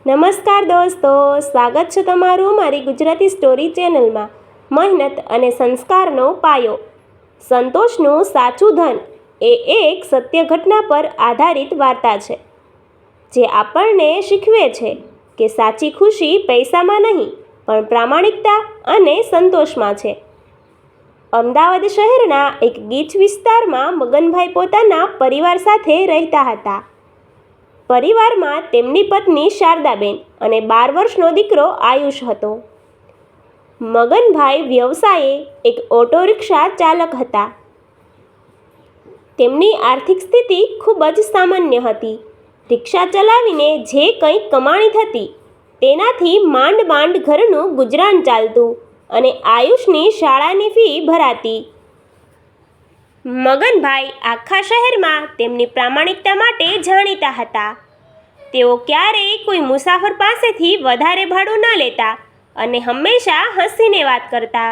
નમસ્કાર દોસ્તો, સ્વાગત છે તમારું મારી ગુજરાતી સ્ટોરી ચેનલમાં. મહેનત અને સંસ્કારનો પાયો. સંતોષનું સાચું ધન એ એક સત્ય ઘટના પર આધારિત વાર્તા છે, જે આપણને શીખવે છે કે સાચી ખુશી પૈસામાં નહીં, પણ પ્રામાણિકતા અને સંતોષમાં છે. અમદાવાદ શહેરના એક ગીચ વિસ્તારમાં મગનભાઈ પોતાના પરિવાર સાથે રહેતા હતા. પરિવારમાં તેમની પત્ની શારદાબેન અને 12 વર્ષનો દીકરો આયુષ હતો. મગનભાઈ વ્યવસાયે એક ઓટો રિક્ષા ચાલક હતા. તેમની આર્થિક સ્થિતિ ખૂબ જ સામાન્ય હતી. રિક્ષા ચલાવીને જે કંઈ કમાણી થતી તેનાથી માંડ માંડ ઘરનું ગુજરાન ચાલતું અને આયુષની શાળાની ફી ભરાતી. મગનભાઈ આખા શહેરમાં તેમની પ્રામાણિકતા માટે જાણીતા હતા. તેઓ ક્યારેય કોઈ મુસાફર પાસેથી વધારે ભાડું ન લેતા અને હંમેશા હસીને વાત કરતા.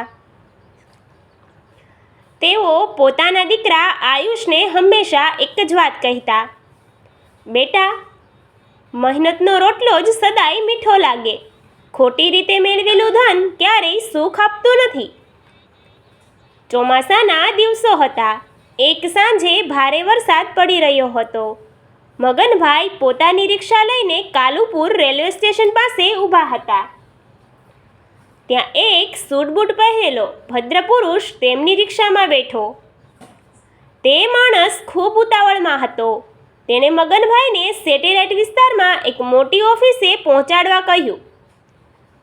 તેઓ પોતાના દીકરા આયુષને હંમેશા એક જ વાત કહેતા, બેટા, મહેનતનો રોટલો જ સદાય મીઠો લાગે. ખોટી રીતે મેળવેલું ધન ક્યારેય સુખ આપતું નથી. ચોમાસાના દિવસો હતા. એક સાંજે ભારે વરસાદ પડી રહ્યો હતો. મગનભાઈ પોતાની રિક્ષા લઈને કાલુપુર રેલવે સ્ટેશન પાસે ઊભા હતા. ત્યાં એક સૂટ બૂટ પહેરેલો ભદ્ર પુરુષ તેમની રિક્ષામાં બેઠો. તે માણસ ખૂબ ઉતાવળમાં હતો. તેણે મગનભાઈને સેટેલાઇટ વિસ્તારમાં એક મોટી ઓફિસે પહોંચાડવા કહ્યું.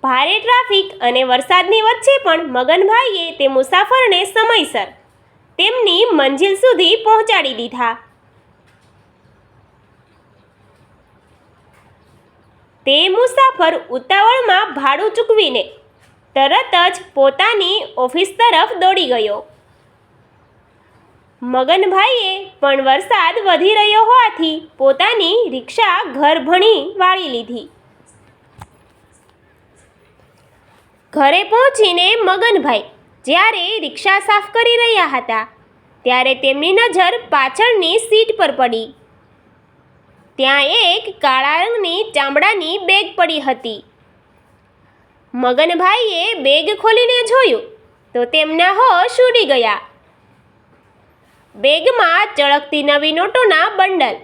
ભારે ટ્રાફિક અને વરસાદની વચ્ચે પણ મગનભાઈએ તે મુસાફરને સમયસર તેમની મંજિલ સુધી પહોંચાડી દીધા. તે મુસાફર ઉતાવળમાં ભાડું ચૂકવીને તરત જ પોતાની ઓફિસ તરફ દોડી ગયો. મગનભાઈએ પણ વરસાદ વધી રહ્યો હોવાથી પોતાની રિક્ષા ઘર ભણી વાળી લીધી. ઘરે પહોંચીને મગનભાઈ જ્યારે રિક્ષા સાફ કરી રહ્યા હતા, ત્યારે તેમની નજર પાછળની સીટ પર પડી. ત્યાં એક કાળા રંગની ચામડાની બેગ પડી હતી. મગનભાઈએ બેગ ખોલીને જોયું તો તેમના હોશ ઉડી ગયા. બેગમાં ચળકતી નવી નોટોના બંડલ,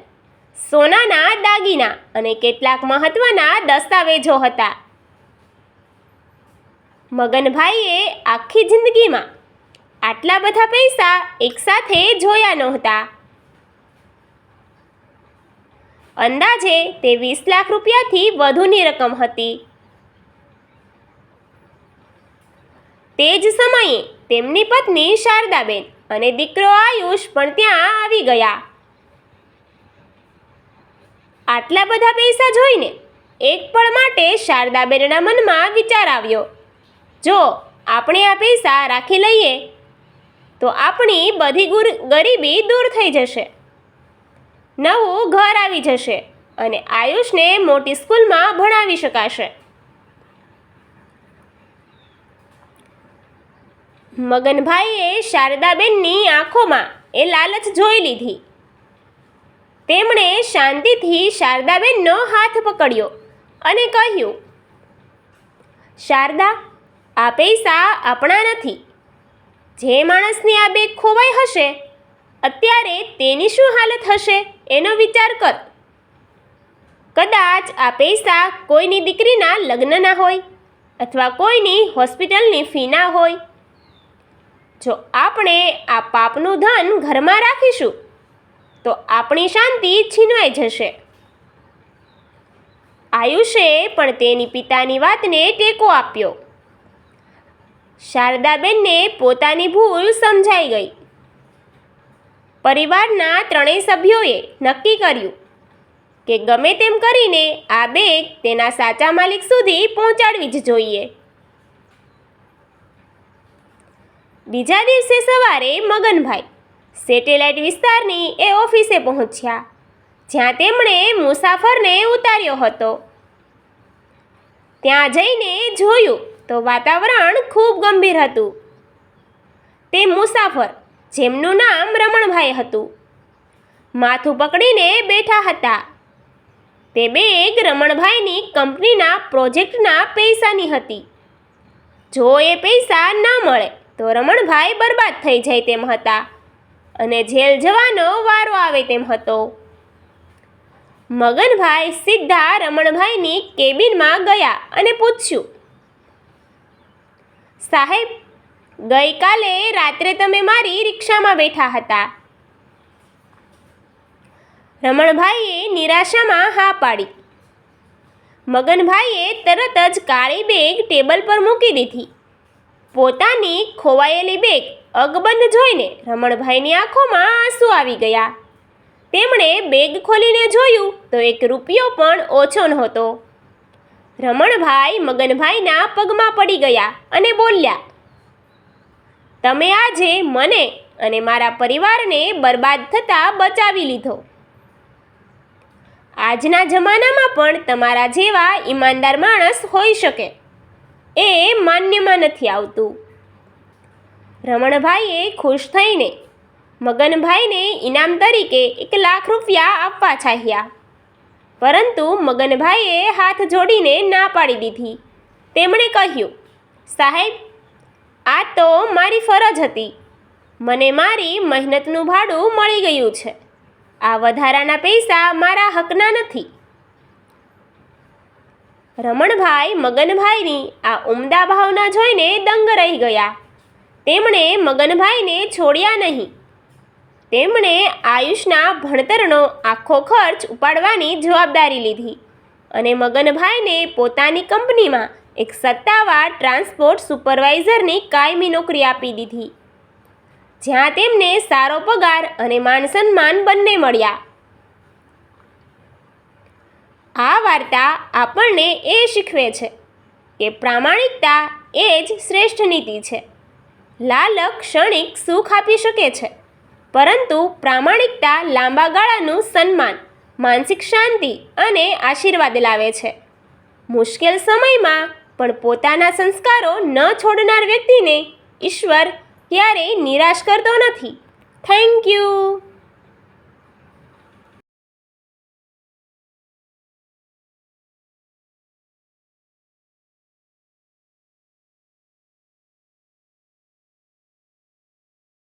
સોનાના દાગીના અને કેટલાક મહત્વના દસ્તાવેજો હતા. મગનભાઈએ આખી જિંદગીમાં આટલા બધા પૈસા એકસાથે જોયા નહોતા. અંદાજે તે 20 લાખ રૂપિયાથી વધુની રકમ હતી. તે જ સમયે તેમની પત્ની શારદાબેન અને દીકરો આયુષ પણ ત્યાં આવી ગયા. આટલા બધા પૈસા જોઈને એક પળ માટે શારદાબેનના મનમાં વિચાર આવ્યો, જો આપણે આ પૈસા રાખી લઈએ તો આપણી બધી ગરીબી દૂર થઈ જશે, નવું ઘર આવી જશે અને આયુષને મોટી સ્કૂલમાં ભણાવી શકાશે. મગનભાઈએ શારદાબેનની આંખોમાં એ લાલચ જોઈ લીધી. તેમણે શાંતિથી શારદાબેનનો હાથ પકડ્યો અને કહ્યું, શારદા, આ પૈસા આપણા નથી. જે માણસની આ બેગ ખોવાઈ હશે, અત્યારે તેની શું હાલત હશે એનો વિચાર કર. કદાચ આ પૈસા કોઈની દીકરીના લગ્નના હોય અથવા કોઈની હોસ્પિટલની ફીના હોય. જો આપણે આ પાપનું ધન ઘરમાં રાખીશું તો આપણી શાંતિ છીનવાઈ જશે. આયુષે પણ તેની પિતાની વાતને ટેકો આપ્યો. શારદાબેનને પોતાની ભૂલ સમજાઈ ગઈ. પરિવારના 3 સભ્યોએ નક્કી કર્યું કે ગમે તેમ કરીને આ બેગ તેના સાચા માલિક સુધી પહોંચાડવી જ જોઈએ. બીજા દિવસે સવારે મગનભાઈ સેટેલાઇટ વિસ્તારની એ ઓફિસે પહોંચ્યા, જ્યાં તેમણે મુસાફરને ઉતાર્યો હતો. ત્યાં જઈને જોયું તો વાતાવરણ ખૂબ ગંભીર હતું. તે મુસાફર, જેમનું નામ રમણભાઈ હતું, માથું પકડીને બેઠા હતા. તે બેગ રમણભાઈની કંપનીના પ્રોજેક્ટના પૈસાની હતી. જો એ પૈસા ન મળે તો રમણભાઈ બરબાદ થઈ જાય તેમ હતા અને જેલ જવાનો વારો આવે તેમ હતો. મગનભાઈ સીધા રમણભાઈની કેબિનમાં ગયા અને પૂછ્યું, સાહેબ, ગઈકાલે રાત્રે તમે મારી રિક્ષામાં બેઠા હતા. રમણભાઈએ નિરાશામાં હા પાડી. મગનભાઈએ તરત જ કાળી બેગ ટેબલ પર મૂકી દીધી. પોતાની ખોવાયેલી બેગ અકબંધ જોઈને રમણભાઈની આંખોમાં આંસુ આવી ગયા. તેમણે બેગ ખોલીને જોયું તો 1 રૂપિયો પણ ઓછો નહોતો. રમણભાઈ મગનભાઈના પગમાં પડી ગયા અને બોલ્યા, તમે આજે મને અને મારા પરિવારને બરબાદ થતાં બચાવી લીધો. આજના જમાનામાં પણ તમારા જેવા ઈમાનદાર માણસ હોઈ શકે એ માન્યમાં નથી આવતું. રમણભાઈએ ખુશ થઈને મગનભાઈને ઇનામ તરીકે 1 લાખ રૂપિયા આપવા ચાહ્યા, પરંતુ મગનભાઈએ હાથ જોડીને ના પાડી દીધી. તેમણે કહ્યું, સાહેબ, આ તો મારી ફરજ હતી. મને મારી મહેનતનું ભાડું મળી ગયું છે. આ વધારાના પૈસા મારા હકના નથી. રમણભાઈ મગનભાઈની આ ઉમદા ભાવના જોઈને દંગ રહી ગયા. તેમણે મગનભાઈને છોડ્યા નહીં. તેમણે આયુષના ભણતરનો આખો ખર્ચ ઉપાડવાની જવાબદારી લીધી અને મગનભાઈને પોતાની કંપનીમાં એક સત્તાવાર ટ્રાન્સપોર્ટ સુપરવાઇઝરની કાયમી નોકરી આપી દીધી, જ્યાં તેમને સારો પગાર અને માન સન્માન બંને મળ્યા. આ વાર્તા આપણને એ શીખવે છે કે પ્રામાણિકતા એ જ શ્રેષ્ઠ નીતિ છે. લાલચ ક્ષણિક સુખ આપી શકે છે, પરંતુ પ્રામાણિકતા લાંબા ગાળાનું સન્માન, માનસિક શાંતિ અને આશીર્વાદ લાવે છે. મુશ્કેલ સમયમાં પણ પોતાના સંસ્કારો ન છોડનાર વ્યક્તિને ઈશ્વર ક્યારેય નિરાશ કરતો નથી. Thank you.